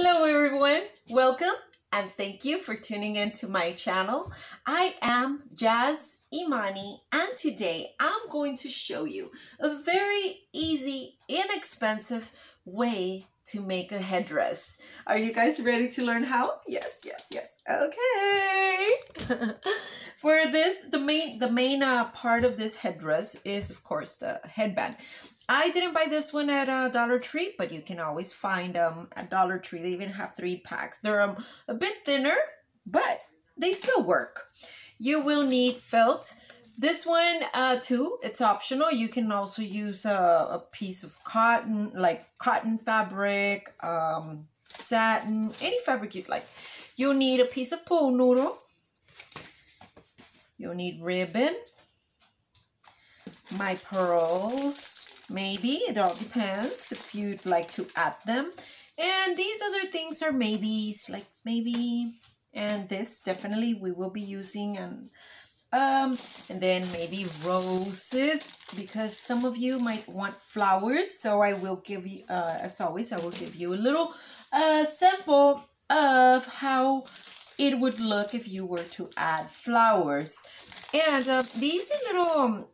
Hello everyone, welcome and thank you for tuning into my channel. I am Jaz Imani and today I'm going to show you a very easy, inexpensive way to make a headdress. Are you guys ready to learn how? Yes. Okay. For this, the main part of this headdress is of course the headband. I didn't buy this one at Dollar Tree, but you can always find them at Dollar Tree. They even have 3 packs. They're a bit thinner, but they still work. You will need felt. This one too, it's optional. You can also use a piece of cotton, like cotton fabric, satin, any fabric you'd like. You'll need a piece of pool noodle. You'll need ribbon, my pearls, maybe. It all depends if you'd like to add them. And these other things are maybes, like maybe, and this definitely we will be using, and then maybe roses, because some of you might want flowers. So I will give you, as always, I will give you a little sample of how it would look if you were to add flowers. And these are little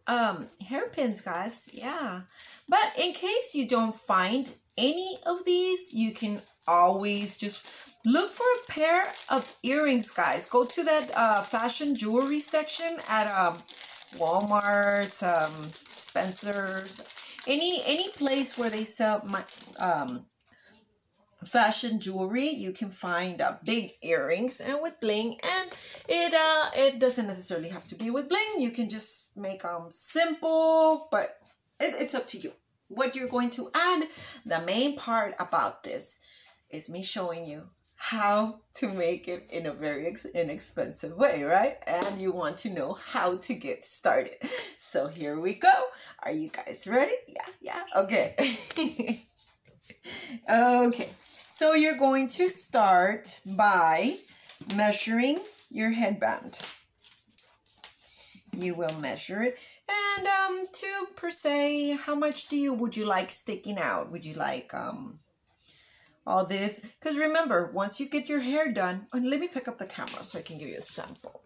hairpins, guys. Yeah. But in case you don't find any of these, you can always just look for a pair of earrings, guys. Go to that fashion jewelry section at Walmart, Spencer's, any place where they sell fashion jewelry. You can find big earrings and with bling, and it doesn't necessarily have to be with bling. You can just make them simple, but it's up to you what you're going to add. The main part about this is me showing you how to make it in a very inexpensive way, right? And you want to know how to get started. So here we go. Are you guys ready? Yeah. Okay. Okay. So you're going to start by measuring your headband. You will measure it, and to per se, how much would you like sticking out? Would you like all this? Because remember, once you get your hair done, and let me pick up the camera so I can give you a sample.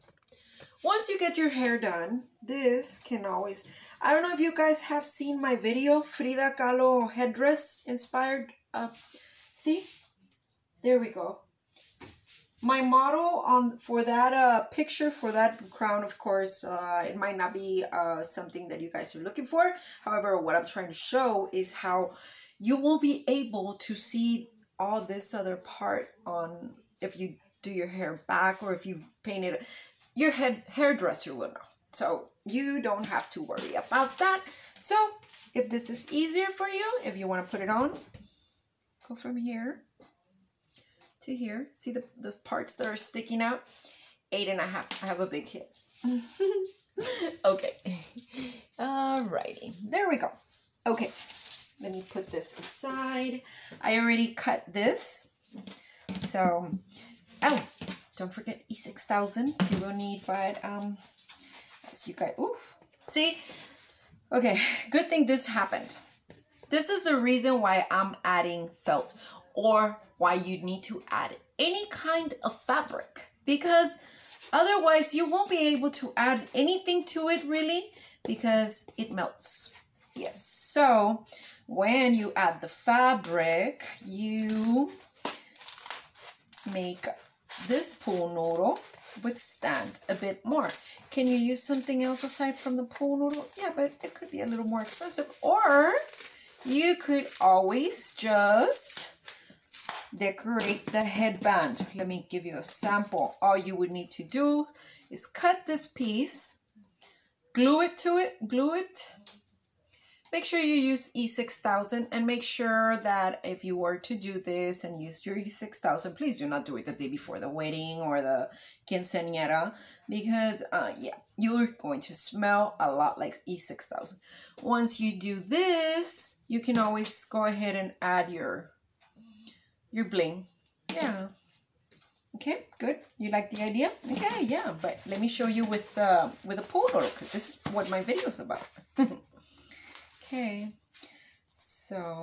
Once you get your hair done, this can always, I don't know if you guys have seen my video, Frida Kahlo headdress inspired. See, there we go. My model for that picture, for that crown, of course, it might not be something that you guys are looking for. However, what I'm trying to show is how you won't be able to see all this other part on if you do your hair back, or if you paint it. Your hairdresser will know. So you don't have to worry about that. So if this is easier for you, if you want to put it on, go from here to here. See the parts that are sticking out? 8.5. I have a big hit. Okay. Alrighty. There we go. Okay. Let me put this aside. I already cut this. So, oh, don't forget E6000. You will need that. As you guys, oof. See? Okay. Good thing this happened. This is the reason why I'm adding felt, or why you need to add any kind of fabric, because otherwise you won't be able to add anything to it really, because it melts. Yes. So when you add the fabric, you make this pool noodle withstand a bit more. Can you use something else aside from the pool noodle? Yeah, but it could be a little more expensive. Or you could always just decorate the headband. Let me give you a sample. All you would need to do is cut this piece, glue it to it, glue it. Make sure you use E6000, and make sure that if you were to do this and use your E6000, please do not do it the day before the wedding or the quinceañera, because yeah, you're going to smell a lot like E6000. Once you do this, you can always go ahead and add your bling. Yeah. Okay, good. You like the idea? Okay, yeah. But let me show you with a pool noodle, because this is what my video is about. Okay. So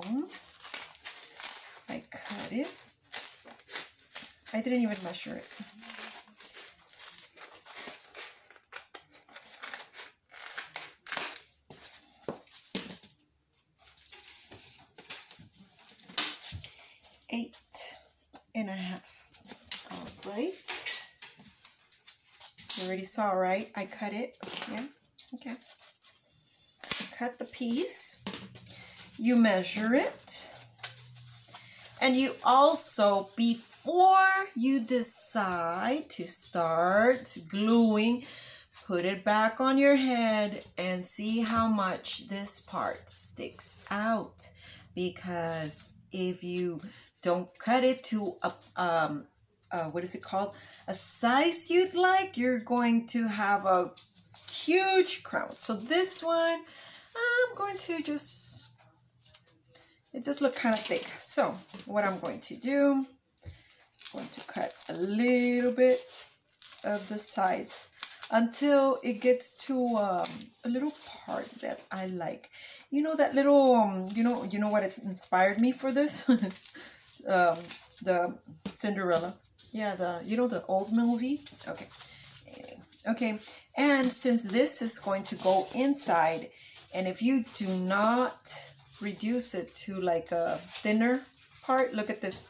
I cut it. I didn't even measure it. Eight and a half. All right. You already saw, right? I cut it. Yeah. Okay. Cut the piece. You measure it. And you also, before you decide to start gluing, put it back on your head and see how much this part sticks out. Because if you don't cut it to a what is it called? A size you'd like, you're going to have a huge crown. So this one, I'm going to just, it does look kind of thick. So what I'm going to do, I'm going to cut a little bit of the sides until it gets to a little part that I like. You know that little, you know what it inspired me for this? The Cinderella. Yeah, the old movie. Okay. Okay. And since this is going to go inside, and if you do not reduce it to like a thinner part, look at this.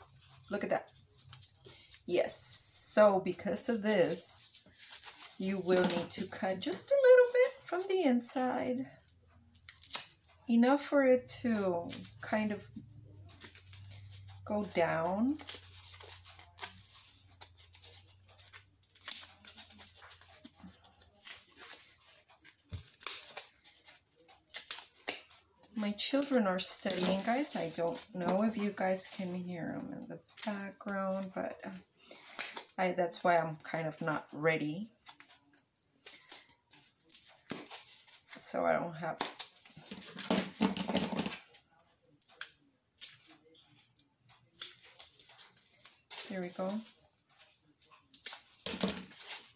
Look at that. Yes. So because of this, you will need to cut just a little bit from the inside. Enough for it to kind of go down. My children are studying, guys. I don't know if you guys can hear them in the background, but that's why I'm kind of not ready. So I don't have... There we go.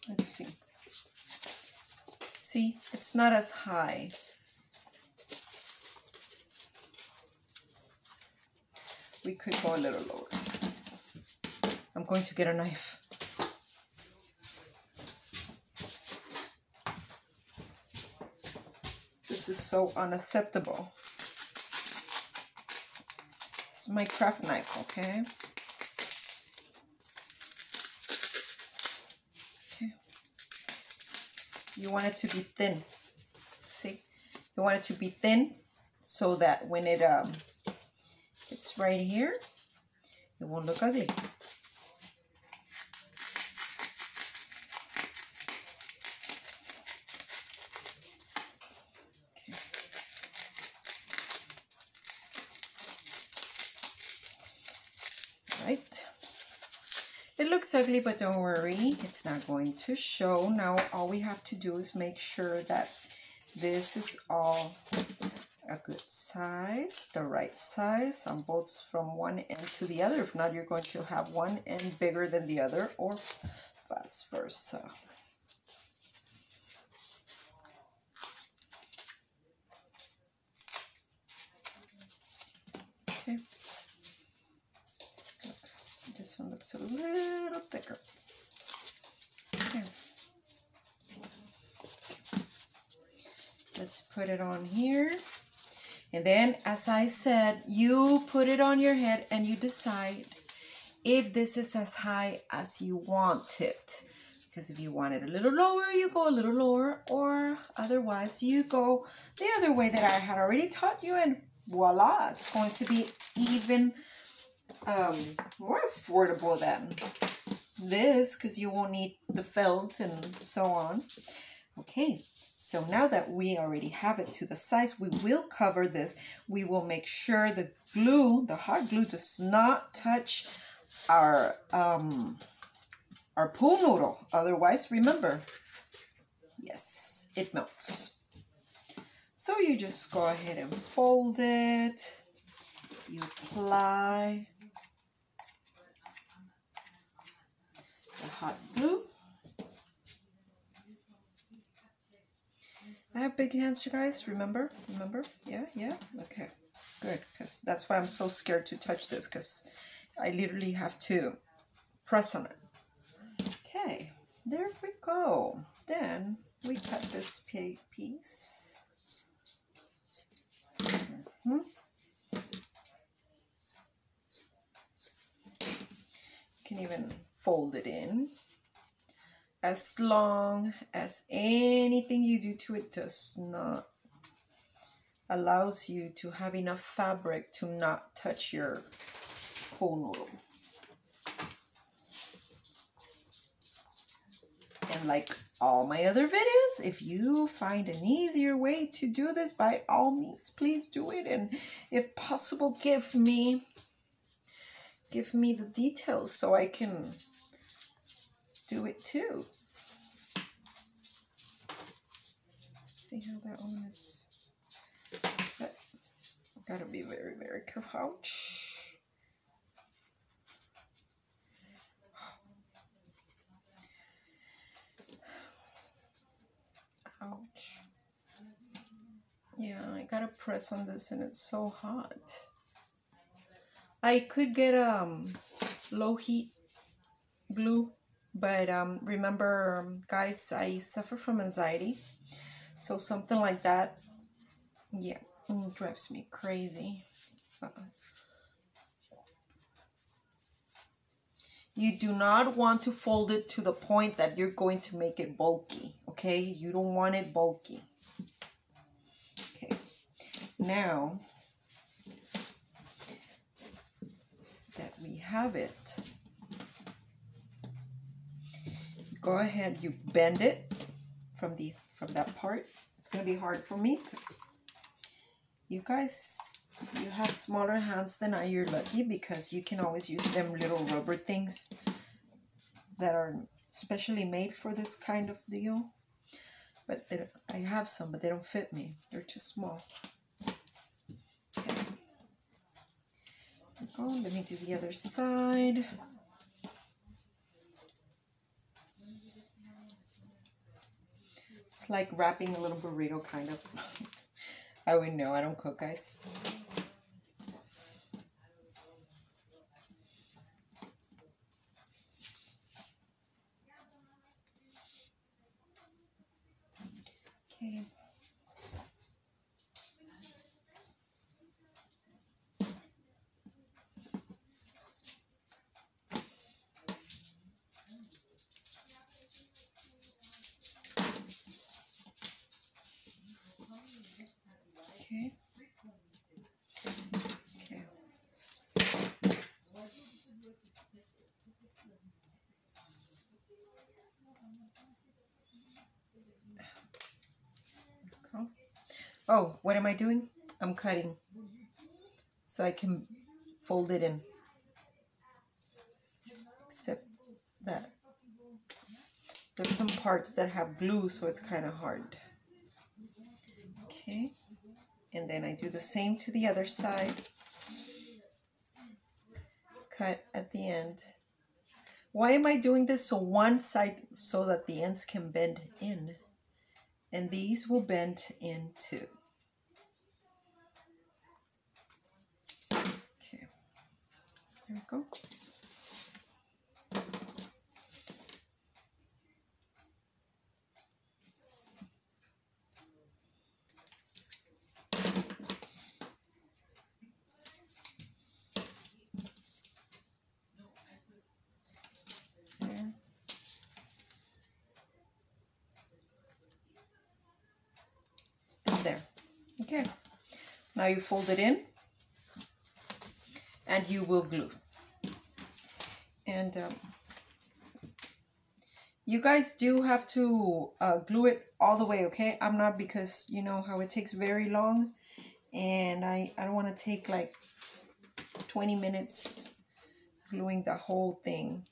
Let's see. See, it's not as high. We could go a little lower. I'm going to get a knife. This is so unacceptable. This is my craft knife, okay? Okay. You want it to be thin. See? You want it to be thin so that when it it's right here, it won't look ugly. Okay. Right. It looks ugly, but don't worry, it's not going to show. Now all we have to do is make sure that this is all a good size, the right size on both from one end to the other. If not, you're going to have one end bigger than the other, or vice versa. Okay. Look, this one looks a little thicker. Okay. Let's put it on here. And then, as I said, you put it on your head and you decide if this is as high as you want it. Because if you want it a little lower, you go a little lower, or otherwise you go the other way that I had already taught you, and voila, it's going to be even more affordable than this, because you won't need the felt and so on. Okay. So now that we already have it to the size, we will cover this. We will make sure the glue, the hot glue, does not touch our pool noodle. Otherwise, remember, yes, it melts. So you just go ahead and fold it. You apply the hot glue. I have big hands, you guys. Remember? Yeah. Okay, good. Because that's why I'm so scared to touch this, because I literally have to press on it. Okay, there we go. Then we cut this piece. You can even fold it in. As long as anything you do to it does not allows you to have enough fabric to not touch your whole noodle. And like all my other videos, if you find an easier way to do this, by all means, please do it. And if possible, give me the details so I can do it too. See how that one is. But I've got to be very, very careful. Ouch. Ouch. Yeah, I gotta press on this and it's so hot. I could get low heat glue, but remember, guys, I suffer from anxiety, so something like that, yeah, drives me crazy. You do not want to fold it to the point that you're going to make it bulky, okay? You don't want it bulky. Okay, now that we have it, go ahead, you bend it from that part. It's going to be hard for me because you guys, you have smaller hands than I. You're lucky because you can always use them little rubber things that are specially made for this kind of deal. But I have some, but they don't fit me. They're too small. Okay. Let me do the other side. It's like wrapping a little burrito, kind of. I wouldn't know. I don't cook, guys. Okay. Okay. Okay. Oh, what am I doing? I'm cutting so I can fold it in. Except that there's some parts that have glue, so it's kind of hard. Okay. And then I do the same to the other side. Cut at the end. Why am I doing this? So one side, so that the ends can bend in. And these will bend in too. Okay. There we go. There. Okay, now you fold it in and you will glue. And you guys do have to glue it all the way, okay? I'm not, because you know how it takes very long, and I don't want to take like 20 minutes gluing the whole thing.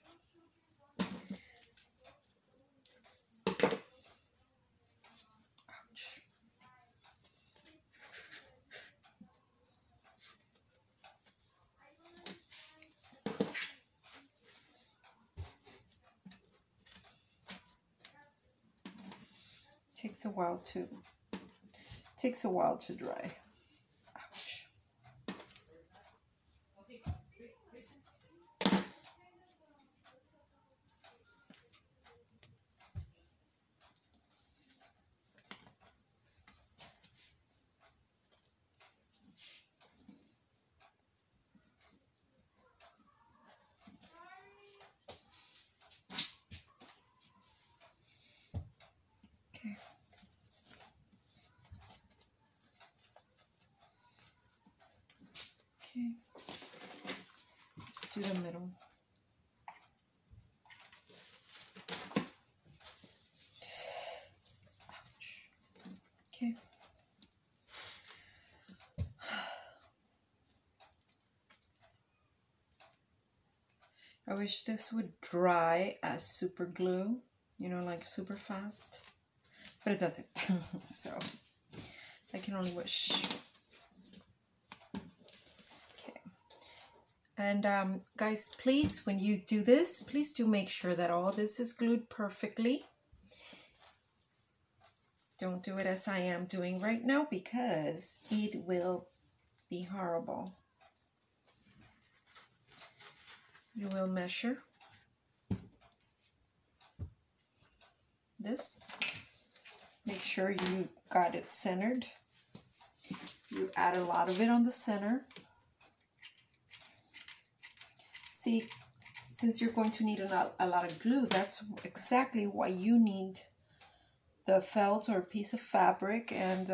Takes a while to dry. Ouch. Let's do the middle. Ouch. Okay. I wish this would dry as super glue, you know, like super fast, but it doesn't. So I can only wish. Okay. And guys, please, when you do this, please do make sure that all this is glued perfectly. Don't do it as I am doing right now, because it will be horrible. You will measure this. Make sure you got it centered. You add a lot of it on the center. See, since you're going to need a lot of glue, that's exactly why you need the felt or piece of fabric, and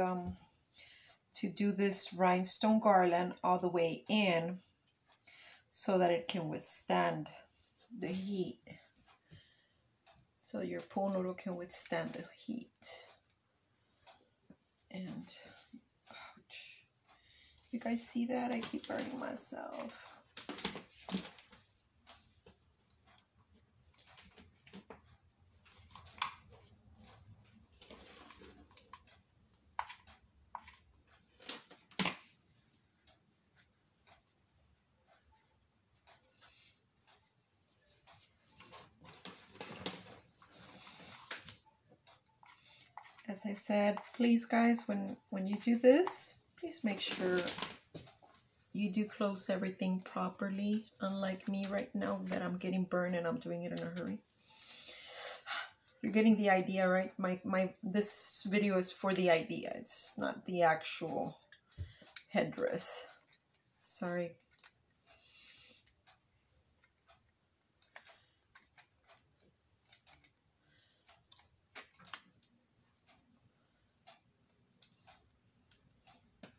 to do this rhinestone garland all the way in, so that it can withstand the heat. So your pool noodle can withstand the heat. And, ouch. You guys see that? I keep burning myself. As I said, please guys, when you do this, please make sure you do close everything properly, unlike me right now that I'm getting burned and I'm doing it in a hurry. You're getting the idea, right? This video is for the idea. It's not the actual headdress. Sorry.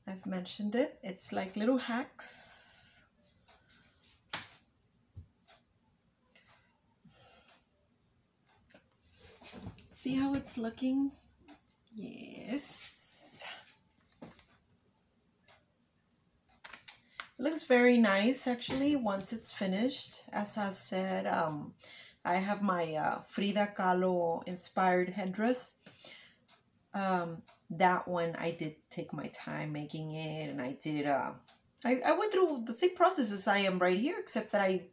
I've mentioned it. It's like little hacks. See how it's looking? Yes. It looks very nice actually once it's finished. As I said, I have my Frida Kahlo inspired headdress. That one I did take my time making it, and I did I went through the same process as I am right here, except that I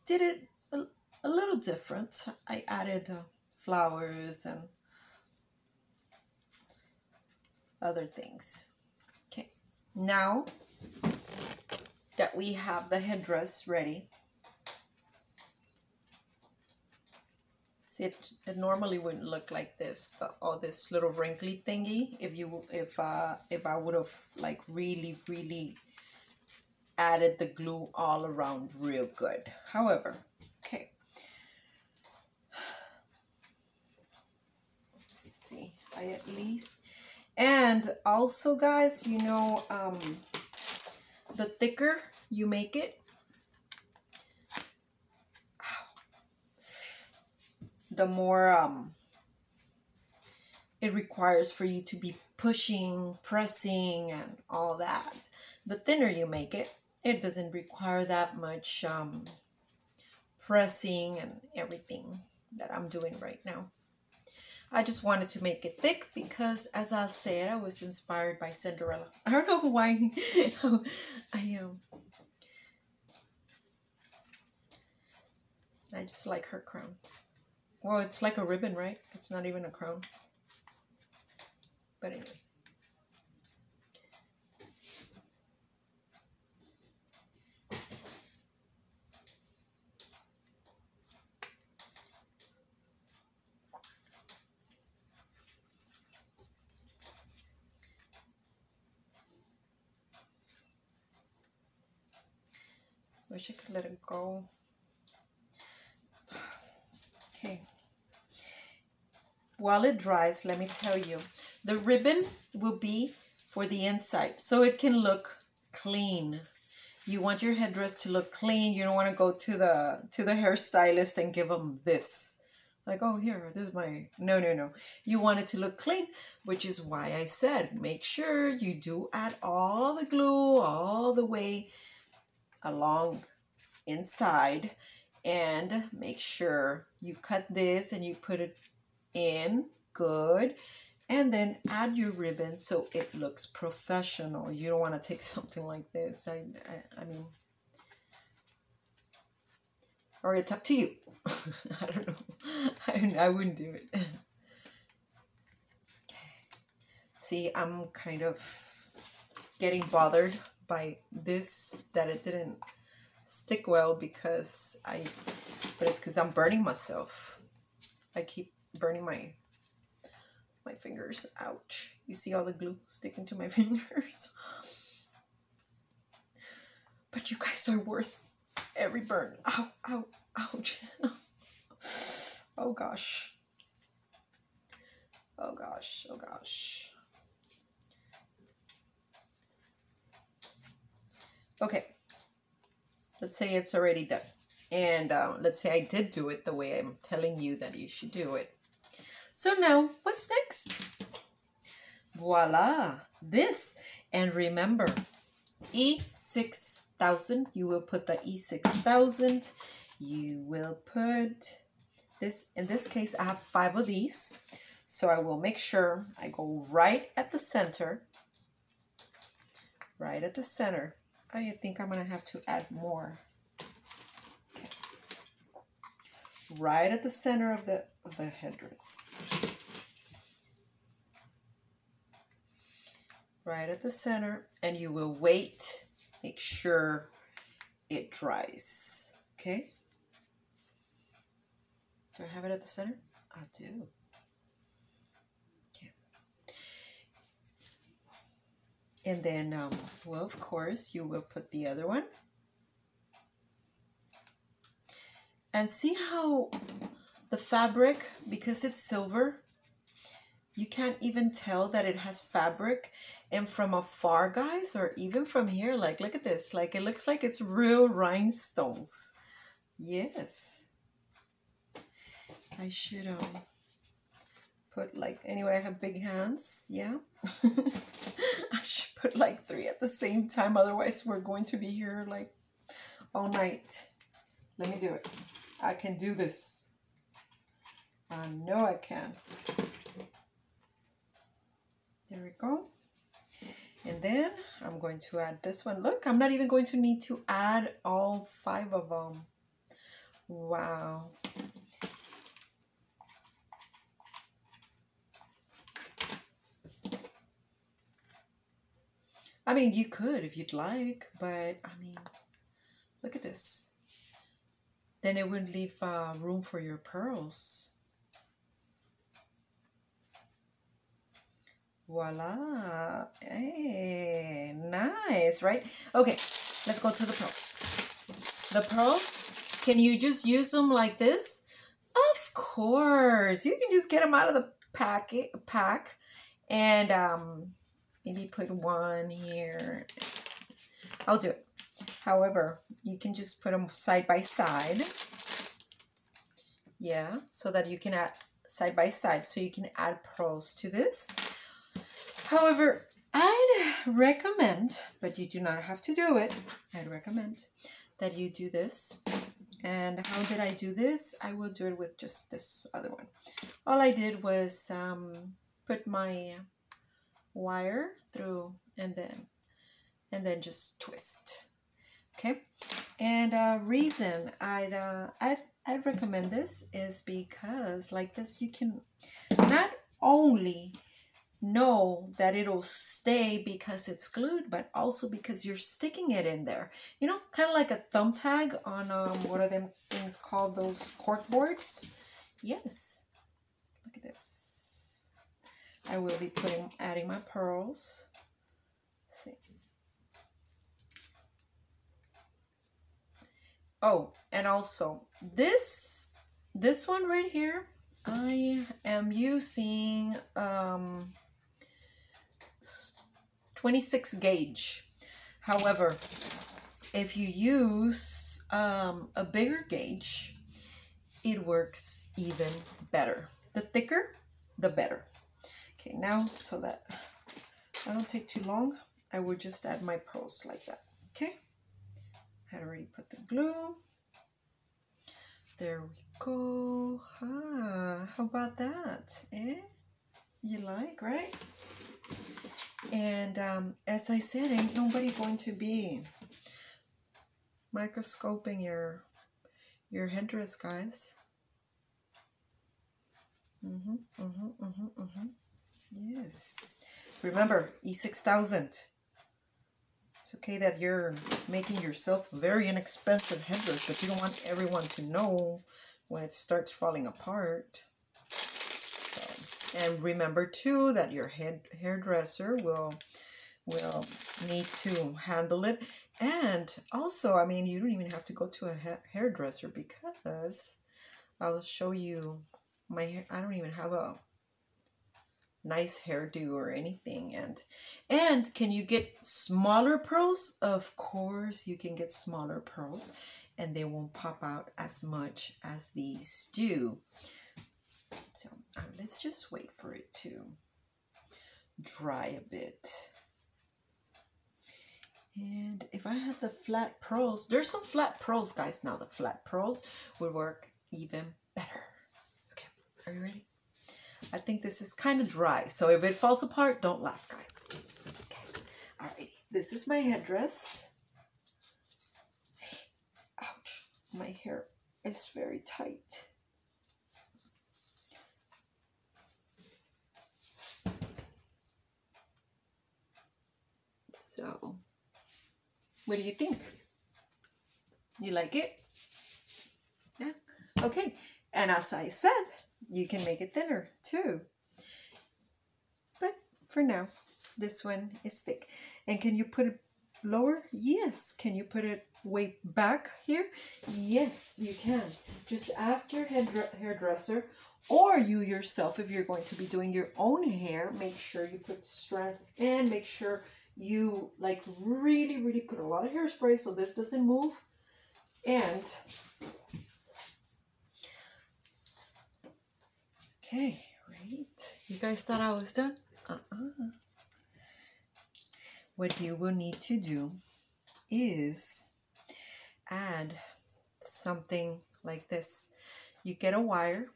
did it a little different. I added flowers and other things. Okay, now that we have the headdress ready, see, it normally wouldn't look like this, all this little wrinkly thingy, if I would have like really added the glue all around real good. However, okay, let's see, I at least, and also guys, you know, the thicker you make it, the more it requires for you to be pushing, pressing, and all that. The thinner you make it, it doesn't require that much pressing and everything that I'm doing right now. I just wanted to make it thick because, as I said, I was inspired by Cinderella. I don't know why. I just like her crown. Well, it's like a ribbon, right? It's not even a crown. But anyway. Wish I could let it go. Okay. While it dries, let me tell you, the ribbon will be for the inside, so it can look clean. You want your headdress to look clean. You don't want to go to the hairstylist and give them this. Like, oh, here, this is my... No, no, no. You want it to look clean, which is why I said make sure you do add all the glue all the way along inside, and make sure you cut this and you put it in good, and then add your ribbon so it looks professional. You don't want to take something like this. I mean, or it's up to you. I don't know. I wouldn't do it. See, I'm kind of getting bothered by this, that it didn't stick well, but it's because I'm burning myself. I keep burning my fingers. Ouch. You see all the glue sticking to my fingers? But you guys are worth every burn. Ow, ow, ouch. Oh gosh. Oh gosh, oh gosh. Okay. Let's say it's already done. And let's say I did do it the way I'm telling you that you should do it. So now, what's next? Voila, this. And remember, E6000, you will put the E6000. You will put this. In this case, I have 5 of these. So I will make sure I go right at the center. Right at the center. I think I'm going to have to add more. Okay. Right at the center of the headdress. Right at the center, and you will wait. Make sure it dries. Okay? Do I have it at the center? I do. Okay. And then, well, of course, you will put the other one. And see how the fabric, because it's silver, you can't even tell that it has fabric. And from afar, guys, or even from here, like, look at this. Like, it looks like it's real rhinestones. Yes. I should put, like, anyway, I have big hands. Yeah. I should put, like, 3 at the same time. Otherwise, we're going to be here, like, all night. Let me do it. I can do this. I know I can. There we go. And then I'm going to add this one. Look, I'm not even going to need to add all 5 of them. Wow. I mean, you could if you'd like, but I mean, look at this. Then it wouldn't leave room for your pearls. Voila. Hey, nice, right? Okay, let's go to the pearls. The pearls, can you just use them like this? Of course. You can just get them out of the pack and maybe put one here. I'll do it. However, you can just put them side by side. Yeah, so that you can add side by side. So you can add pearls to this. However, I'd recommend, but you do not have to do it. I'd recommend that you do this. And how did I do this? I will do it with just this other one. All I did was put my wire through and then just twist. Okay, and reason I'd recommend this is because like this you can not only know that it'll stay because it's glued, but also because you're sticking it in there. You know, kind of like a thumbtack on what are them things called, those cork boards? Yes. Look at this. I will be adding my pearls. Let's see. Oh, and also this one right here, I am using 26 gauge. However, if you use a bigger gauge, it works even better. The thicker, the better. Okay, now so that I don't take too long, I will just add my pearls like that. Okay, I had already put the glue. There we go. Ah, how about that? Eh? You like, right? And as I said, ain't nobody going to be microscoping your headdress, guys. Yes. Remember, E6000. It's okay that you're making yourself very inexpensive headdress, but you don't want everyone to know when it starts falling apart. So, and remember too that your hairdresser will need to handle it. And also, I mean, you don't even have to go to a hairdresser, because I'll show you my hair. I don't even have a nice hairdo or anything. And can you get smaller pearls? Of course you can get smaller pearls, and they won't pop out as much as these do. So let's just wait for it to dry a bit. And if I had the flat pearls, there's some flat pearls, guys. Now the flat pearls would work even better. Okay, are you ready? I think this is kind of dry, so if it falls apart, don't laugh, guys. Okay, alrighty. This is my headdress. Ouch, my hair is very tight. So, what do you think? You like it? Yeah? Okay, and as I said, you can make it thinner too. But for now, this one is thick. And can you put it lower? Yes. Can you put it way back here? Yes, you can. Just ask your hairdresser, or you yourself, if you're going to be doing your own hair, make sure you put strands, and make sure you like really put a lot of hairspray so this doesn't move. And okay, right. You guys thought I was done? What you will need to do is add something like this. You get a wire,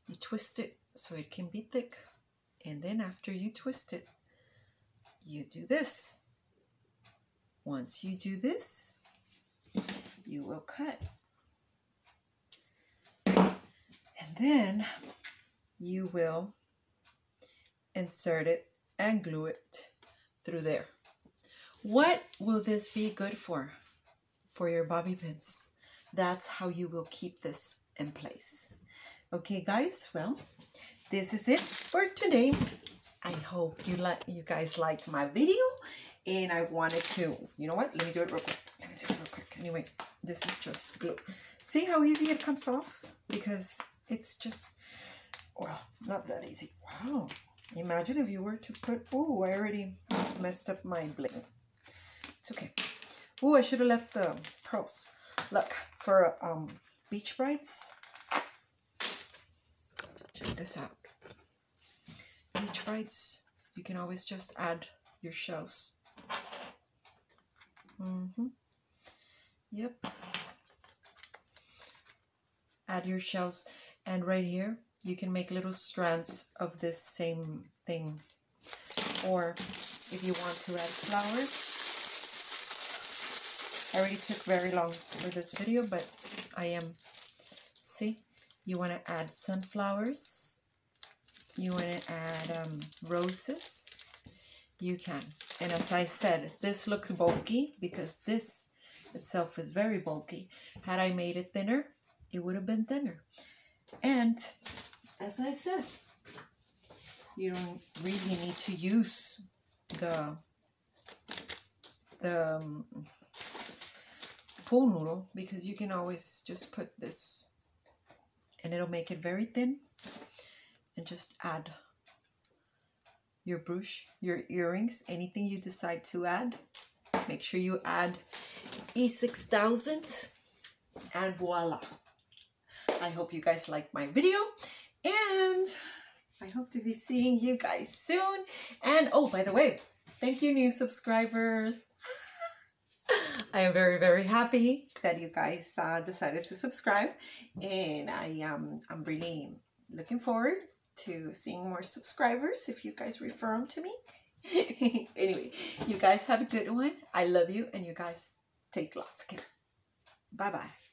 you twist it so it can be thick, and then after you twist it, you do this. Once you do this, you will cut. And then you will insert it and glue it through there. What will this be good for? For your bobby pins. That's how you will keep this in place. Okay, guys, well, this is it for today. I hope you guys liked my video, and I wanted to, you know what? Let me do it real quick. Anyway, this is just glue. See how easy it comes off? Because it's just, well, not that easy. Wow. Imagine if you were to put, oh, I already messed up my bling. It's okay. Oh, I should have left the pearls. Look, for beach brides, check this out. Beach brides, you can always just add your shells. Yep. Add your shells, and right here you can make little strands of this same thing. Or if you want to add flowers, I already took very long for this video, but I am, see, you want to add sunflowers, you want to add roses, you can. And as I said, this looks bulky because this itself is very bulky. Had I made it thinner, it would have been thinner. And as I said, you don't really need to use the pool noodle, because you can always just put this and it'll make it very thin, and just add your brooch, your earrings, anything you decide to add, make sure you add E6000 and voila. I hope you guys like my video, and I hope to be seeing you guys soon. And oh, by the way, thank you, new subscribers. I am very, very happy that you guys decided to subscribe, and I'm really looking forward to seeing more subscribers if you guys refer them to me. Anyway, you guys have a good one. I love you, and you guys take lots of care. Bye-bye.